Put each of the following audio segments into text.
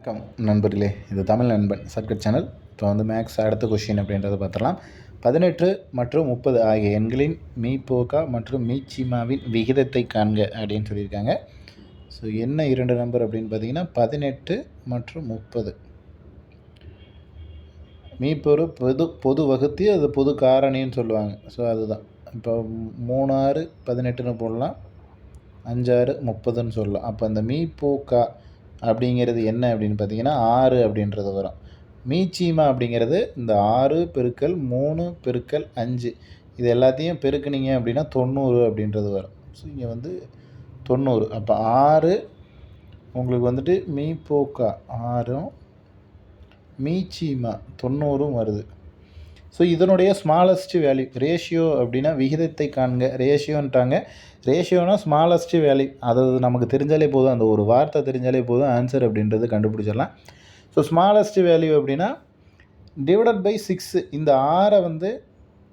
வணக்கம் நண்பர்களே, இது தமிழ் நண்பன் சர்க்கிட் சேனல். இப்போ வந்து மேக்ஸ் அடுத்த கொஷின் அப்படின்றத பார்த்துடலாம். 18 மற்றும் 30 ஆகிய எண்களின் மீபோகா மற்றும் மீச்சிமாவின் விகிதத்தை காண்க அப்படின்னு சொல்லியிருக்காங்க. ஸோ என்ன இரண்டு நம்பர் அப்படின்னு பார்த்தீங்கன்னா 18 மற்றும் 30. மீப்பொரு பொது வகுத்தி அது பொது காரணின்னு சொல்லுவாங்க. ஸோ அதுதான் இப்போ 3 6 18ன்னு போடலாம், 5 6 30ன்னு சொல்லலாம். அப்போ அந்த மீபோகா அப்படிங்கிறது என்ன அப்படின்னு பார்த்தீங்கன்னா 6 அப்படின்றது வரும். மீச்சிமா அப்படிங்கிறது இந்த 6 பெருக்கல் 3 பெருக்கல் 5 இது எல்லாத்தையும் பெருக்குனீங்க அப்படின்னா 90 அப்படின்றது வரும். ஸோ இங்கே வந்து 90. அப்போ 6 உங்களுக்கு வந்துட்டு மீபோகா 6ம் மீச்சிமா 90ம் வருது. ஸோ இதனுடைய ஸ்மாலஸ்ட் வேல்யூ ரேஷியோ அப்படின்னா விகிதத்தை காண்க. ரேஷியோன்ட்டாங்க. ரேஷியோனா ஸ்மாலஸ்ட் வேல்யூ அது நமக்கு தெரிஞ்சாலே போதும், அந்த ஒரு வார்த்தை தெரிஞ்சாலே போதும் ஆன்சர் அப்படின்றது கண்டுபிடிச்சிடலாம். ஸோ ஸ்மாலஸ்ட் வேல்யூ அப்படின்னா டிவைடட் பை 6. இந்த 6 வந்து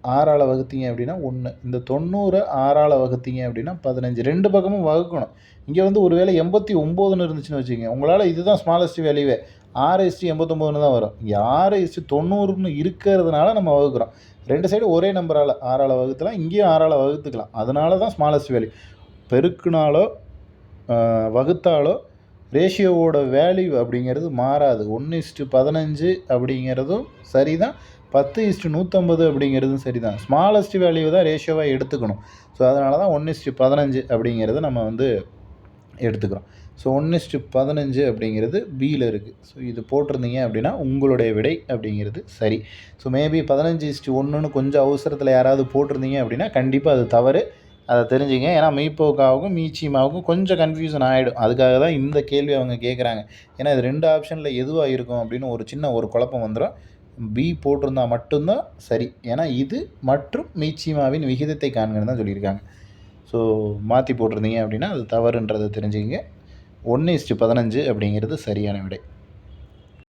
6ஆல் வகுத்தீங்க அப்படின்னா 1, இந்த 90 6ஆல் வகுத்தீங்க அப்படின்னா 15. ரெண்டு பக்கமும் வகுக்கணும். இங்கே வந்து ஒரு வேளை 89ன்னு இருந்துச்சுன்னு வச்சுக்கோங்க, உங்களால் இதுதான் ஸ்மாலஸ்ட் வேல்யூவே 6:89ன்னு தான் வரும். இங்கே 6:90ன்னு இருக்கிறதுனால நம்ம வகுக்கிறோம். ரெண்டு சைடு ஒரே நம்பரால் 6ஆல் வகுத்துலாம், இங்கேயும் 6ஆல் வகுத்துக்கலாம். அதனால தான் ஸ்மாலஸ்ட் வேல்யூ. பெருக்குனாலோ வகுத்தாலோ ரேஷியோவோட வேல்யூ அப்படிங்கிறது மாறாது. 1:15 அப்படிங்கிறதும் சரி தான், 10:150 அப்படிங்கிறதும் சரி தான். ஸ்மாலஸ்ட் வேல்யூ தான் ரேஷியோவாக எடுத்துக்கணும். ஸோ அதனால தான் 1:15 அப்படிங்கிறத நம்ம வந்து எடுத்துக்கிறோம். ஸோ 1:15 அப்படிங்கிறது பியில் இருக்குது. ஸோ இது போட்டிருந்தீங்க அப்படின்னா உங்களுடைய விடை அப்படிங்கிறது சரி. ஸோ மேபி 15:1ன்னு கொஞ்சம் அவசரத்தில் யாராவது போட்டிருந்தீங்க அப்படின்னா கண்டிப்பாக அது தவறு. அதை தெரிஞ்சுங்க. ஏன்னா மீபோகாவுக்கும் மீச்சிமாவுக்கும் கொஞ்சம் கன்ஃபியூஷன் ஆகிடும். அதுக்காக தான் இந்த கேள்வி அவங்க கேட்குறாங்க. ஏன்னா இது 2 ஆப்ஷனில் எதுவாக இருக்கும் அப்படின்னு ஒரு குழப்பம் வந்துடும். பி போட்டிருந்தால் மட்டும்தான் சரி. ஏன்னா இது மற்றும் மீச்சிமாவின் விகிதத்தை காண்கன்னு தான் சொல்லியிருக்காங்க. ஸோ மாற்றி போட்டிருந்தீங்க அப்படின்னா அது தவறுன்றதை தெரிஞ்சுங்க. 1:15 அப்படிங்கிறது சரியான விடை.